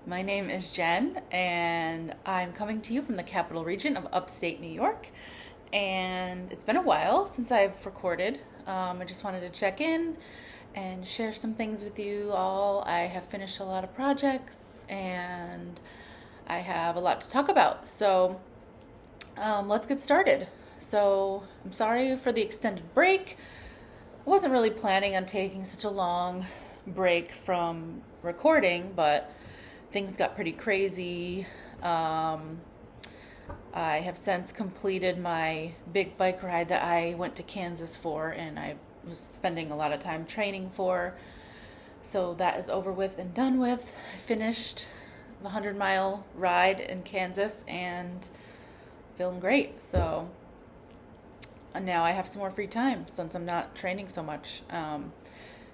My name is Jen, and I'm coming to you from the capital region of upstate New York. And it's been a while since I've recorded. I just wanted to check in and share some things with you all. I have finished a lot of projects, and I have a lot to talk about. So let's get started. So I'm sorry for the extended break. I wasn't really planning on taking such a long break from recording, but things got pretty crazy. I have since completed my big bike ride that I went to Kansas for, and I was spending a lot of time training for. So that is over with and done with. I finished the 100-mile ride in Kansas and feeling great. So now I have some more free time since I'm not training so much.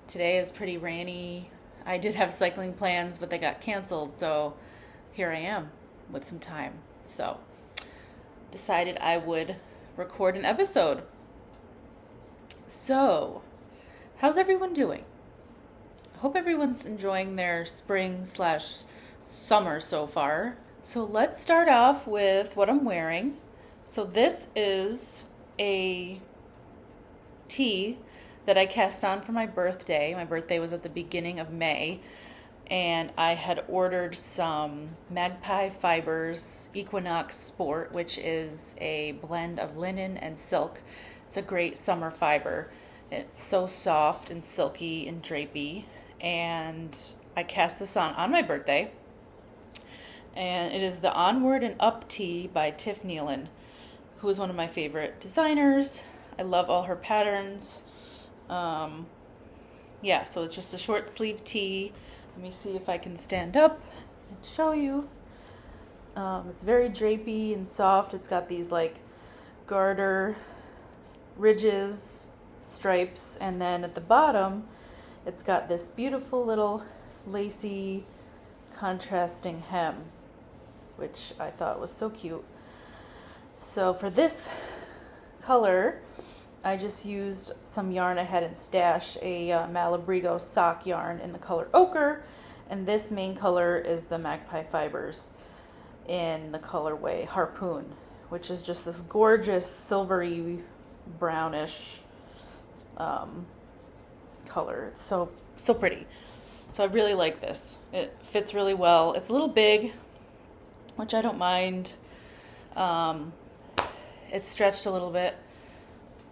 Today is pretty rainy. I did have cycling plans, but they got canceled, so here I am with some time. So decided I would record an episode. So, how's everyone doing? I hope everyone's enjoying their spring/summer so far. So let's start off with what I'm wearing. So this is a tee that I cast on for my birthday. My birthday was at the beginning of May, and I had ordered some Magpie Fibers Equinox Sport, which is a blend of linen and silk. It's a great summer fiber. It's so soft and silky and drapey, and I cast this on my birthday, and it is the Onward and Up Tee by Tif Neilan, who is one of my favorite designers. I love all her patterns. So it's just a short sleeve tee. Let me see if I can stand up and show you. It's very drapey and soft. It's got these like garter ridges, stripes, and then at the bottom it's got this beautiful little lacy contrasting hem, which I thought was so cute. So for this color, I just used some yarn I had in stash, a Malabrigo sock yarn in the color Ochre, and this main color is the Magpie Fibers in the colorway Harpoon, which is just this gorgeous silvery brownish color. It's so pretty. So I really like this. It fits really well. It's a little big, which I don't mind. It's stretched a little bit,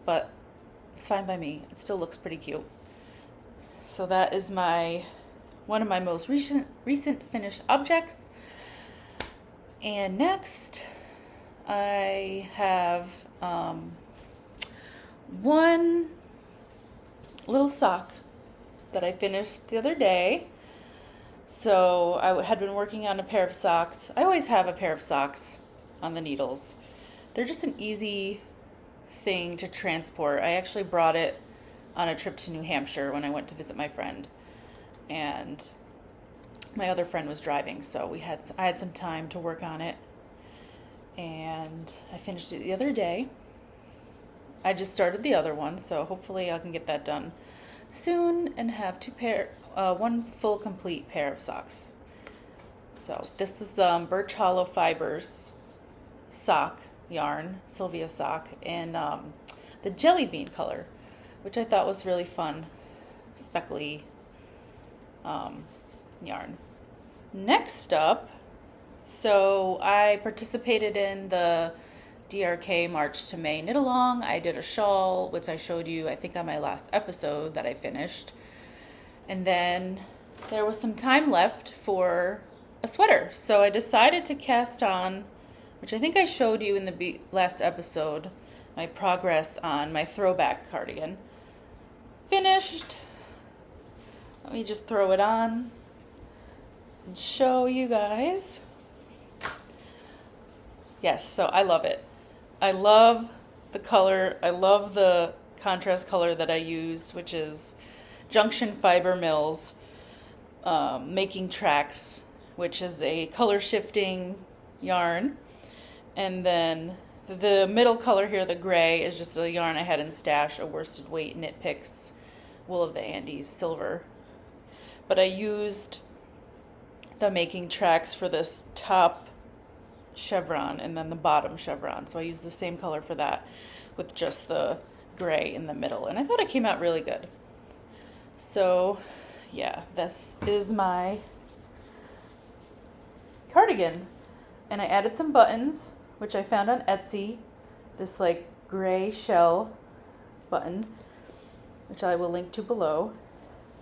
but it's fine by me. It still looks pretty cute. So that is one of my most recent finished objects. And next, I have one little sock that I finished the other day. So I had been working on a pair of socks. I always have a pair of socks on the needles. They're just an easy thing to transport. I actually brought it on a trip to New Hampshire when I went to visit my friend, and my other friend was driving, so I had some time to work on it, and I finished it the other day. I just started the other one, so hopefully I can get that done soon and have one full complete pair of socks. So this is the Birch Hollow Fibers sock yarn, Sylvia sock, and the jelly bean color, which I thought was really fun, speckly yarn. Next up, so I participated in the DRK March to May knit along. I did a shawl, which I showed you, I think, on my last episode that I finished. And then there was some time left for a sweater, so I decided to cast on, which I think I showed you in the last episode, my progress on my Throwback cardigan. Finished. Let me just throw it on and show you guys. Yes, so I love it. I love the color. I love the contrast color that I use, which is Junction Fiber Mills Making Tracks, which is a color shifting yarn. And then the middle color here, the gray, is just a yarn I had in stash, a worsted weight Knit Picks Wool of the Andes silver. But I used the making tracks for this top chevron and then the bottom chevron. So I used the same color for that with just the gray in the middle. And I thought it came out really good. So yeah, this is my cardigan. And I added some buttons, which I found on Etsy. This like gray shell button, which I will link to below.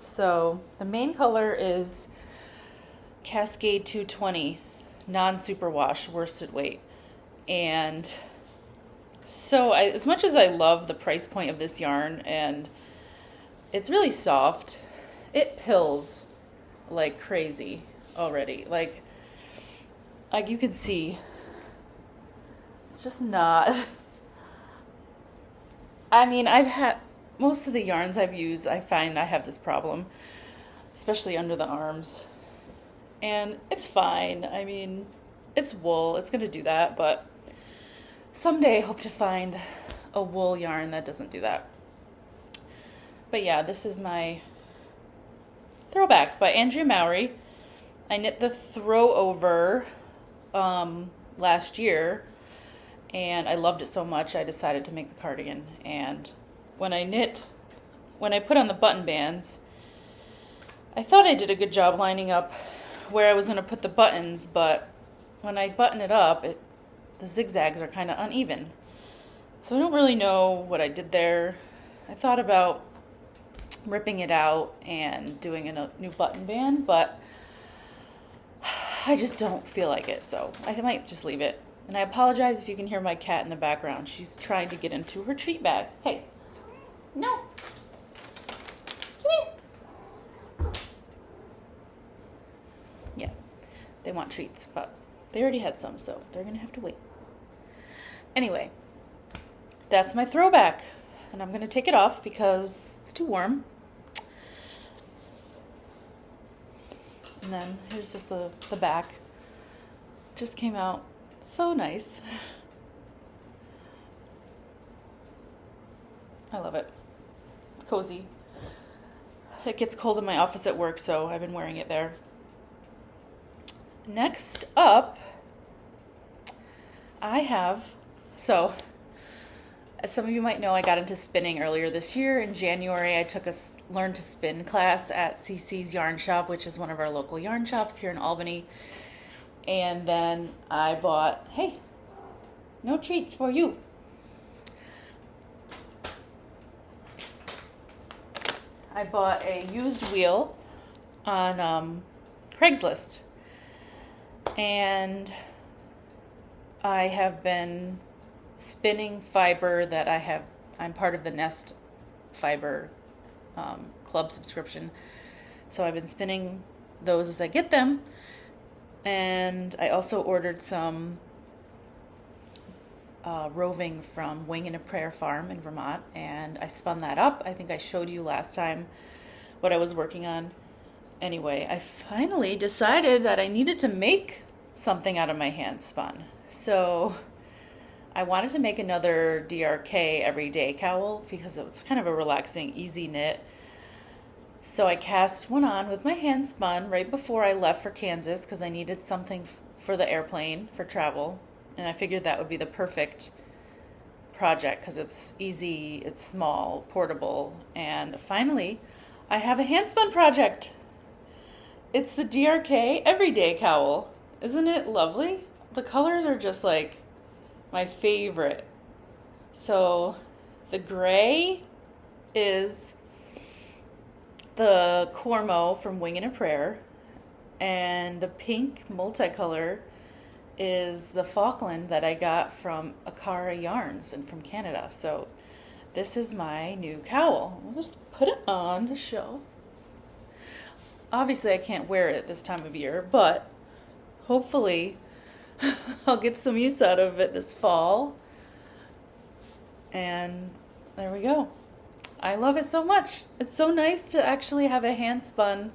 So the main color is Cascade 220 non-superwash worsted weight. And so as much as I love the price point of this yarn, and it's really soft, it pills like crazy already. Like you can see, it's just not. I mean, I've had most of the yarns I've used, I find I have this problem, especially under the arms. And it's fine. I mean, it's wool. It's going to do that. But someday I hope to find a wool yarn that doesn't do that. But yeah, this is my Throwback by Andrea Mowry. I knit the throw over last year, and I loved it so much I decided to make the cardigan. And when I put on the button bands, I thought I did a good job lining up where I was going to put the buttons, but when I button it up, the zigzags are kind of uneven. So I don't really know what I did there. I thought about ripping it out and doing a new button band, but I just don't feel like it, so I might just leave it. And I apologize if you can hear my cat in the background. She's trying to get into her treat bag. Hey. No. Come here. Yeah, they want treats, but they already had some, so they're going to have to wait. Anyway, that's my Throwback, and I'm going to take it off because it's too warm. And then here's just the back. Just came out so nice. I love it. Cozy. It gets cold in my office at work, so I've been wearing it there. Next up, as some of you might know, I got into spinning earlier this year. In January, I took a Learn to Spin class at CC's Yarn Shop, which is one of our local yarn shops here in Albany. And then I bought, hey, no treats for you. I bought a used wheel on Craigslist. And I have been spinning fiber that I'm part of the Nest Fiber club subscription. So I've been spinning those as I get them. And I also ordered some roving from Wing and a Prayer Farm in Vermont, and I spun that up. I think I showed you last time what I was working on. Anyway, I finally decided that I needed to make something out of my Hanspun. So I wanted to make another DRK everyday cowl because it's kind of a relaxing, easy knit. So I cast one on with my Hanspun right before I left for Kansas because I needed something for the airplane for travel. And I figured that would be the perfect project because it's easy, it's small, portable. And finally, I have a Hanspun project. It's the DRK Everyday Cowl. Isn't it lovely? The colors are just like my favorite. So the gray is the Cormo from Wing and a Prayer, and the pink multicolor is the Falkland that I got from Akara Yarns and from Canada. So this is my new cowl. I'll just put it on to show. Obviously I can't wear it this time of year, but hopefully I'll get some use out of it this fall. And there we go. I love it so much. It's so nice to actually have a hand-spun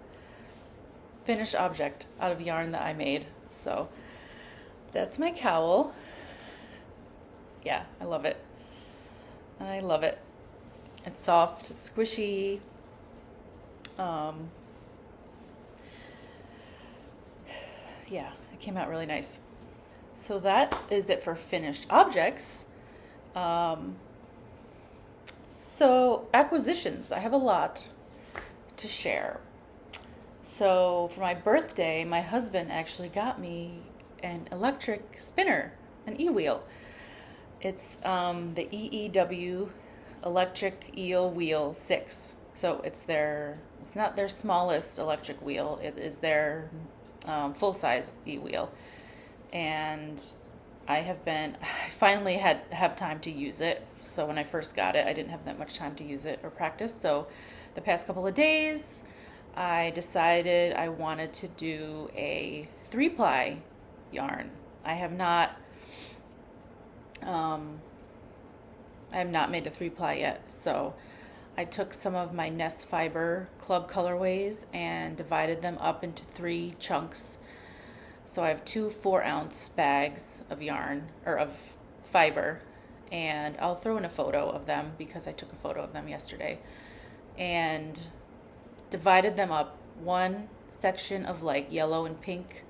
finished object out of yarn that I made. So that's my cowl. Yeah, I love it. I love it. It's soft, it's squishy. yeah, it came out really nice. So that is it for finished objects. So acquisitions, I have a lot to share. So for my birthday, my husband actually got me an electric spinner, an e-wheel. It's the EEW electric eel wheel 6. So it's not their smallest electric wheel. It is their full-size e-wheel. And I finally have time to use it. So when I first got it, I didn't have that much time to use it or practice. So the past couple of days, I decided I wanted to do a 3-ply yarn. I have not made a 3-ply yet. So I took some of my Nest Fiber Club colorways and divided them up into 3 chunks. So I have 2 4-ounce bags of yarn, or of fiber, and I'll throw in a photo of them because I took a photo of them yesterday. And divided them up, one section of like yellow and pink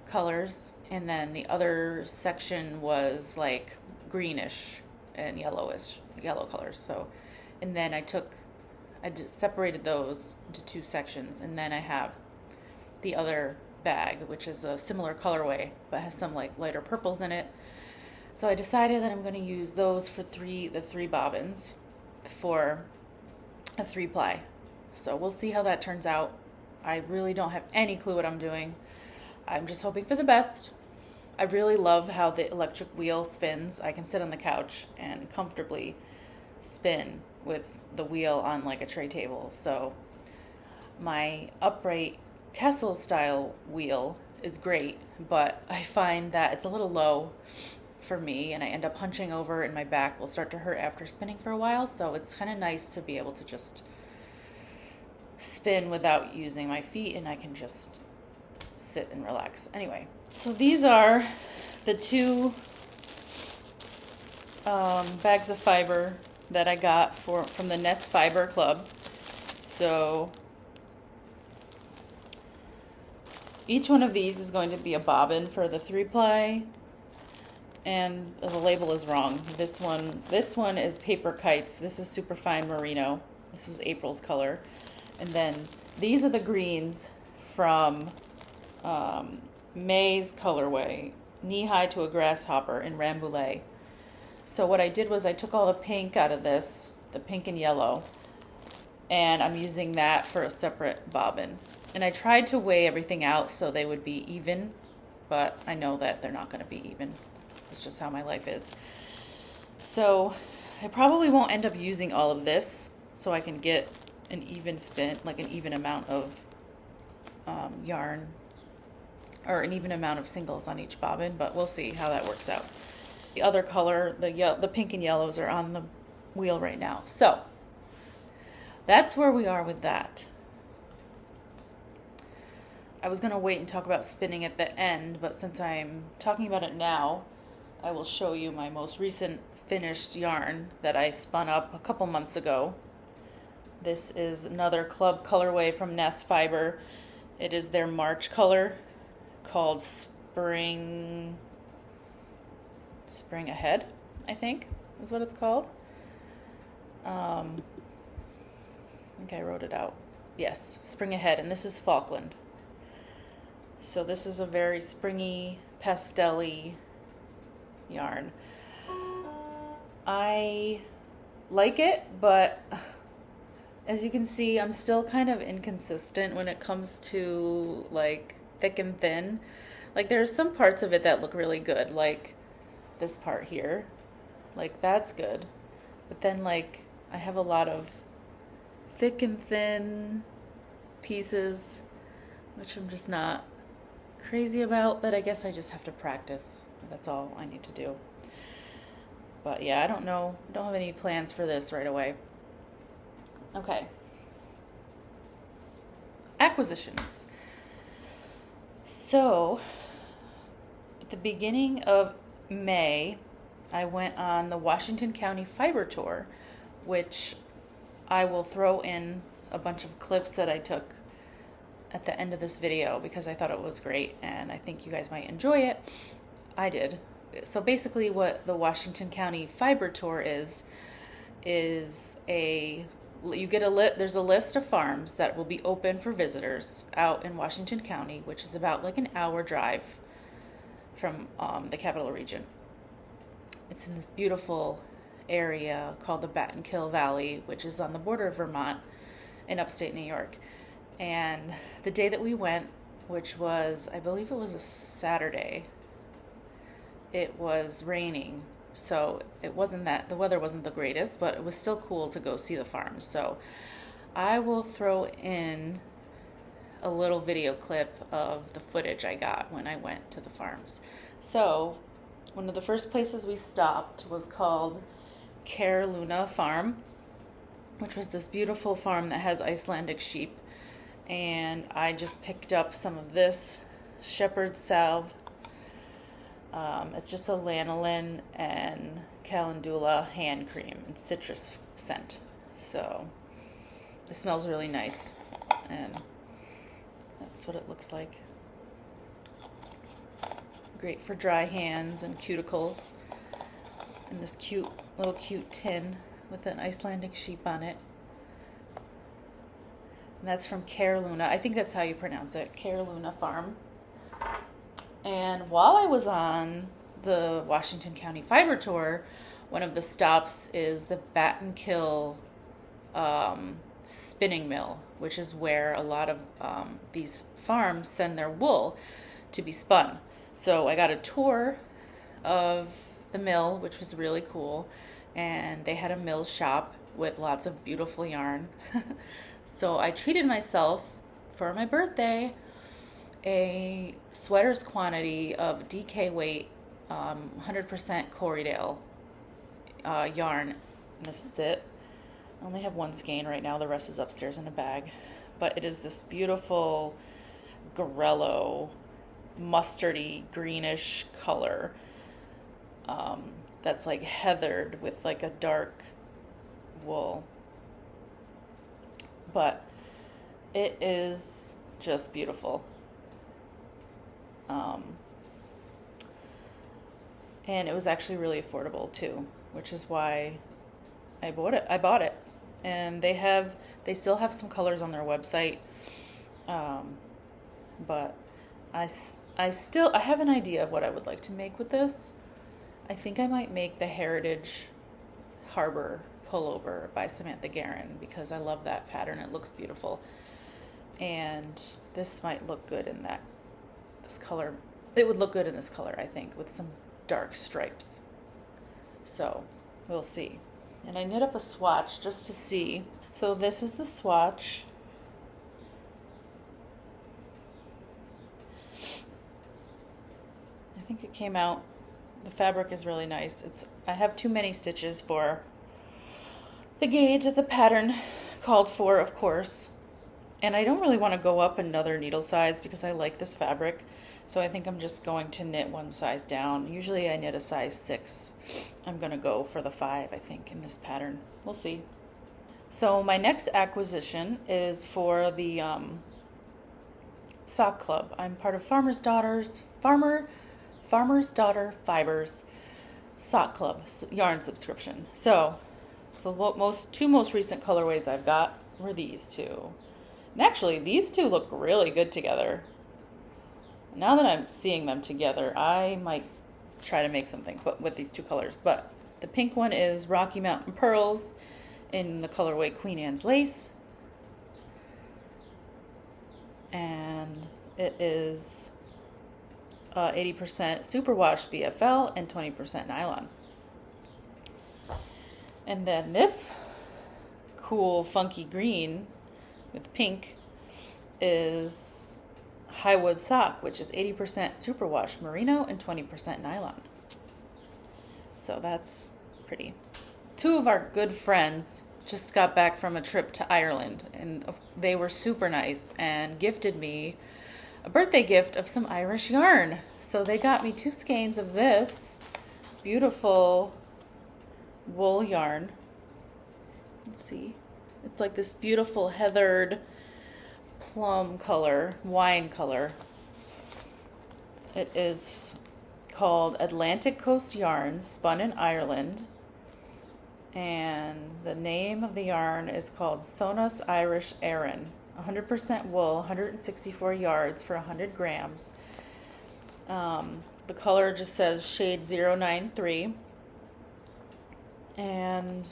colors, and then the other section was like greenish and yellow colors. So, and then I separated those into 2 sections, and then I have the other bag, which is a similar colorway but has some like lighter purples in it. So I decided that I'm going to use those for the 3 bobbins for a 3-ply. So we'll see how that turns out. I really don't have any clue what I'm doing. I'm just hoping for the best. I really love how the electric wheel spins. I can sit on the couch and comfortably spin with the wheel on like a tray table. So my upright castle style wheel is great, but I find that it's a little low for me, and I end up hunching over and my back will start to hurt after spinning for a while. So it's kind of nice to be able to just spin without using my feet, and I can just sit and relax. Anyway, so these are the 2 bags of fiber that I got from the Nest Fiber Club. So each one of these is going to be a bobbin for the 3-ply, and the label is wrong. This one is Paper Kites. This is Superfine Merino. This was April's color. And then these are the greens from May's colorway, Knee High to a Grasshopper in Rambouillet. So what I did was I took all the pink out of this, the pink and yellow, and I'm using that for a separate bobbin. And I tried to weigh everything out so they would be even, but I know that they're not going to be even. It's just how my life is. So I probably won't end up using all of this, so I can get an even spin, like an even amount of yarn, or an even amount of singles on each bobbin, but we'll see how that works out. The other color, the pink and yellows, are on the wheel right now. So that's where we are with that. I was going to wait and talk about spinning at the end, but since I'm talking about it now, I will show you my most recent finished yarn that I spun up a couple months ago. This is another club colorway from Nest Fiber. It is their March color called Spring Ahead, I think is what it's called. I think I wrote it out. Yes, Spring Ahead, and this is Falkland. So this is a very springy, pastel-y yarn. I like it, but as you can see, I'm still kind of inconsistent when it comes to like thick and thin. Like there's some parts of it that look really good, like this part here. Like that's good. But then like I have a lot of thick and thin pieces, which I'm just not crazy about, but I guess I just have to practice. That's all I need to do. But yeah, I don't know. I don't have any plans for this right away. Okay. Acquisitions. So, at the beginning of May, I went on the Washington County Fiber Tour, which I will throw in a bunch of clips that I took at the end of this video because I thought it was great and I think you guys might enjoy it. I did. So basically what the Washington County Fiber Tour is you get there's a list of farms that will be open for visitors out in Washington County, which is about like an hour drive from the capital region. It's in this beautiful area called the Battenkill Valley, which is on the border of Vermont in upstate New York. And the day that we went, which was, I believe it was a Saturday, it was raining. So it wasn't the weather wasn't the greatest, but it was still cool to go see the farms. So I will throw in a little video clip of the footage I got when I went to the farms. So one of the first places we stopped was called Caer Farm, which was this beautiful farm that has Icelandic sheep. And I just picked up some of this shepherd salve. It's just a lanolin and calendula hand cream and citrus scent. So it smells really nice, and that's what it looks like. Great for dry hands and cuticles. And this little cute tin with an Icelandic sheep on it. And that's from Caer. I think that's how you pronounce it, Caer Farm. And while I was on the Washington County Fiber Tour, one of the stops is the Battenkill spinning mill, which is where a lot of these farms send their wool to be spun. So I got a tour of the mill, which was really cool, and they had a mill shop with lots of beautiful yarn. So I treated myself for my birthday a sweater's quantity of DK weight 100% Corriedale yarn. And this is it. I only have one skein right now. The rest is upstairs in a bag. But it is this beautiful grello, mustardy, greenish color that's like heathered with like a dark wool. But it is just beautiful. And it was actually really affordable too, which is why I bought it. And they still have some colors on their website. But I have an idea of what I would like to make with this. I think I might make the Heritage Harbor pullover by Samantha Guerin because I love that pattern. It looks beautiful. And this might look good in this color. It would look good in this color, I think, with some dark stripes. So we'll see. And I knit up a swatch just to see. So this is the swatch. I think it came out. The fabric is really nice. I have too many stitches for the gauge that the pattern called for, of course. And I don't really want to go up another needle size because I like this fabric. So I think I'm just going to knit one size down. Usually I knit a size 6. I'm going to go for the 5, I think, in this pattern. We'll see. So my next acquisition is for the sock club. I'm part of Farmer's Daughter Fibers sock club yarn subscription. So the two most recent colorways I've got were these two. And actually, these two look really good together. Now that I'm seeing them together, I might try to make something with these two colors. But the pink one is Rocky Mountain Pearls in the colorway Queen Anne's Lace. And it is 80% Superwash BFL and 20% nylon. And then this cool funky green with pink is Highwood Sock, which is 80% Superwash Merino and 20% nylon. So that's pretty. Two of our good friends just got back from a trip to Ireland, and they were super nice and gifted me a birthday gift of some Irish yarn. So they got me 2 skeins of this beautiful wool yarn. Let's see. It's like this beautiful heathered plum color, wine color. It is called Atlantic Coast Yarns, spun in Ireland. And the name of the yarn is called Sonos Irish Aran. 100% wool, 164 yards for 100 grams. The color just says shade 093. And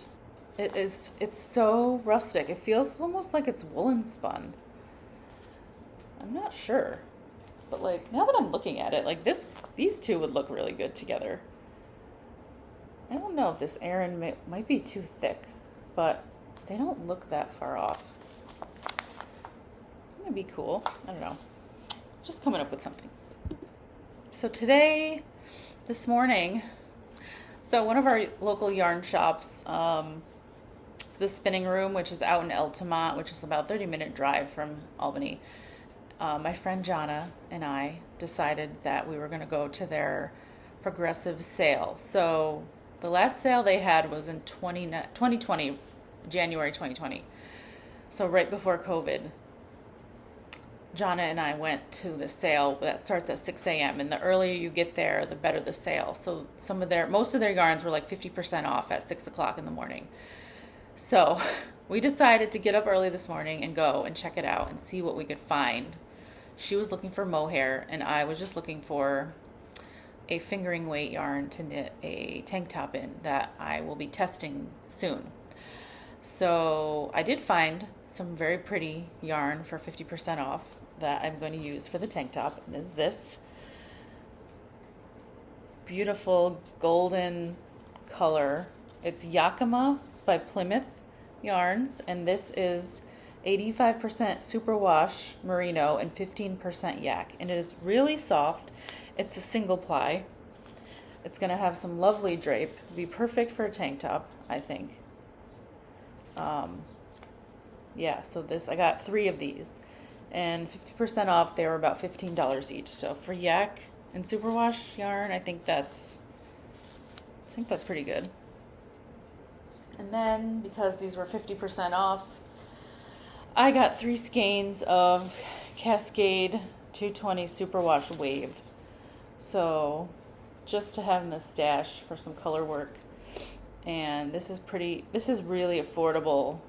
it's so rustic. It feels almost like it's woolen spun. I'm not sure. But like, now that I'm looking at it, like these two would look really good together. I don't know if this Aran might be too thick, but they don't look that far off. It might be cool. I don't know. Just coming up with something. So this morning, so one of our local yarn shops, it's the Spinning Room, which is out in Altamont, which is about a 30-minute drive from Albany. My friend Jonna and I decided that we were going to go to their progressive sale. So the last sale they had was in 2020, January 2020. So right before COVID, Jonna and I went to the sale that starts at 6 a.m. And the earlier you get there, the better the sale. So most of their yarns were like 50% off at 6 o'clock in the morning. So we decided to get up early this morning and go and check it out and see what we could find. She was looking for mohair, and I was just looking for a fingering weight yarn to knit a tank top in that I will be testing soon. So I did find some very pretty yarn for 50% off that I'm going to use for the tank top. And is this beautiful golden color. It's Yakima by Plymouth Yarns, and this is 85% Superwash Merino and 15% Yak, and it is really soft. It's a single ply. It's going to have some lovely drape. Be perfect for a tank top, I think. Yeah, so I got 3 of these, and 50% off. They were about $15 each. So for Yak and Superwash yarn, I think that's pretty good. And then because these were 50% off, I got 3 skeins of Cascade 220 Superwash Wave. So just to have in the stash for some color work. And this is really affordable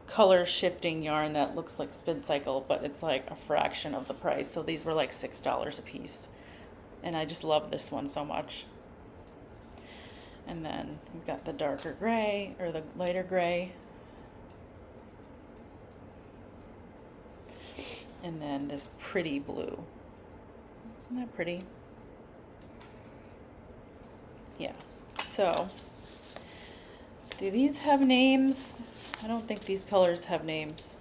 color shifting yarn that looks like Spin Cycle, but it's like a fraction of the price. So these were like $6 a piece. And I just love this one so much. And then we've got the darker gray, or the lighter gray. And then this pretty blue. Isn't that pretty? Yeah. So, do these have names? I don't think these colors have names.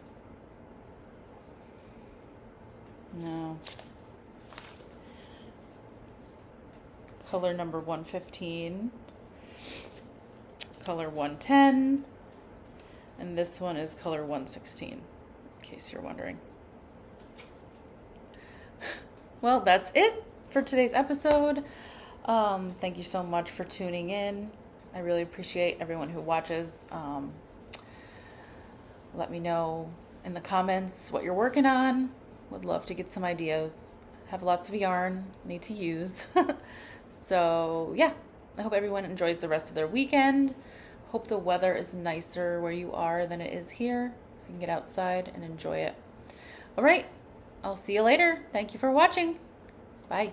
No. Color number 115. Color 110. And this one is color 116, in case you're wondering. Well, that's it for today's episode. Thank you so much for tuning in. I really appreciate everyone who watches. Let me know in the comments what you're working on. Would love to get some ideas. Have lots of yarn need to use. So yeah, I hope everyone enjoys the rest of their weekend. Hope the weather is nicer where you are than it is here, so you can get outside and enjoy it. All right, I'll see you later. Thank you for watching. Bye.